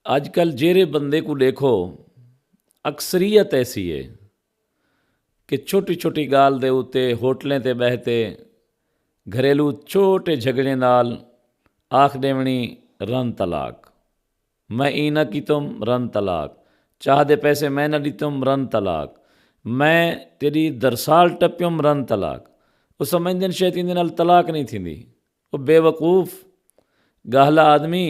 اج کل جہرے بندے کو دیکھو اکثریت ایسی ہے کہ چھوٹی چھوٹی گال دے اتے ہوٹلیں تے بہتے گھریلو چھوٹے جھگڑے نال آکھ دیونی رن طلاق، میں ای نہ کیتم رن طلاق، چاہ دے پیسے میں نہ دیتم رن طلاق، میں تیری درسال ٹپیم رن طلاق۔ وہ سمجھدن شاید ان نال طلاق نہیں تھیندی، وہ بے وقوف گاہلا آدمی۔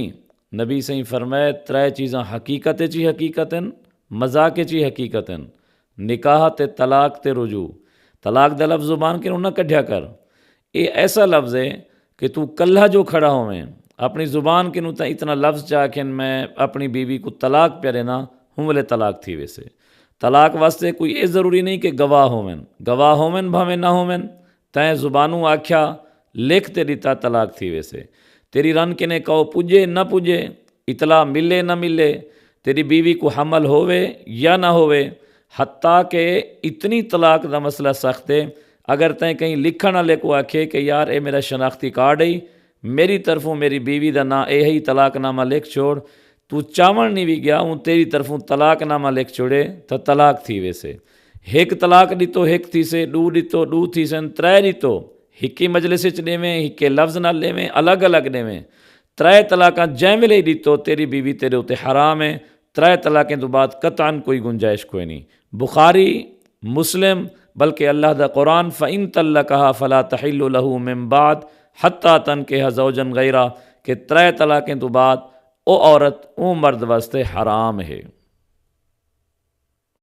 نبی صحیح فرمائے ترے چیزاں حقیقت چی حقیقتن، مذاق چی حقیقتن، نکاح تے طلاق تے رجوع۔ طلاق دا لفظ زبان کے نہ کڈھیا کر، یہ ایسا لفظ ہے کہ تو کلھا جو کھڑا ہوئیں اپنی زبان کے نو تا اتنا لفظ چاہ کہ میں اپنی بیوی کو طلاق پیارے نا ہوں ولے طلاق تھی ویسے۔ طلاق واسطے کوئی یہ ضروری نہیں کہ گواہ ہومن بھامیں نہ ہومن، تائیں زبانوں آکھیا لکھ تے دیتا طلاق تھی ویسے۔ تیری رن کے نے کہو پجے نہ پجے، اطلاع ملے نہ ملے، تیری بیوی کو حمل ہوئے یا نہ ہوئے، حتیٰ کہ اتنی طلاق دا مسئلہ سخت ہے اگر تائیں کہیں لکھن والے کو آکھے کہ یار اے میرا شناختی کارڈ ہے، میری طرفوں میری بیوی دا نا اے ہی طلاق نامہ لکھ چھوڑ، تو چاون نہیں بھی گیا ہوں تیری طرفوں طلاق نامہ لکھ چھوڑے تو طلاق تھی ویسے۔ ایک طلاق دیتو ایک تھی سے، دو دیتو دو تھی سن، ترے دیتو ہکی مجلس چ دیویں، ہکے لفظ نہ لیویں، الگ الگ دیویں۔ ترے طلاقاں جائیں ویلے دیتو تیری بیوی تیرے ہوتے حرام ہے، ترے طلاقیں تو بعد قطعاً کوئی گنجائش کوئی نہیں۔ بخاری مسلم بلکہ اللہ دا قرآن فَإِن طَلَّقَهَا فَلَا تَحِلُّ لَهُ مِن بَعْدُ حَتَّىٰ تَنكِحَ زَوْجًا غَيْرَهُ کہ ترے طلاقیں تو بعد او عورت او مرد واسطے حرام ہے۔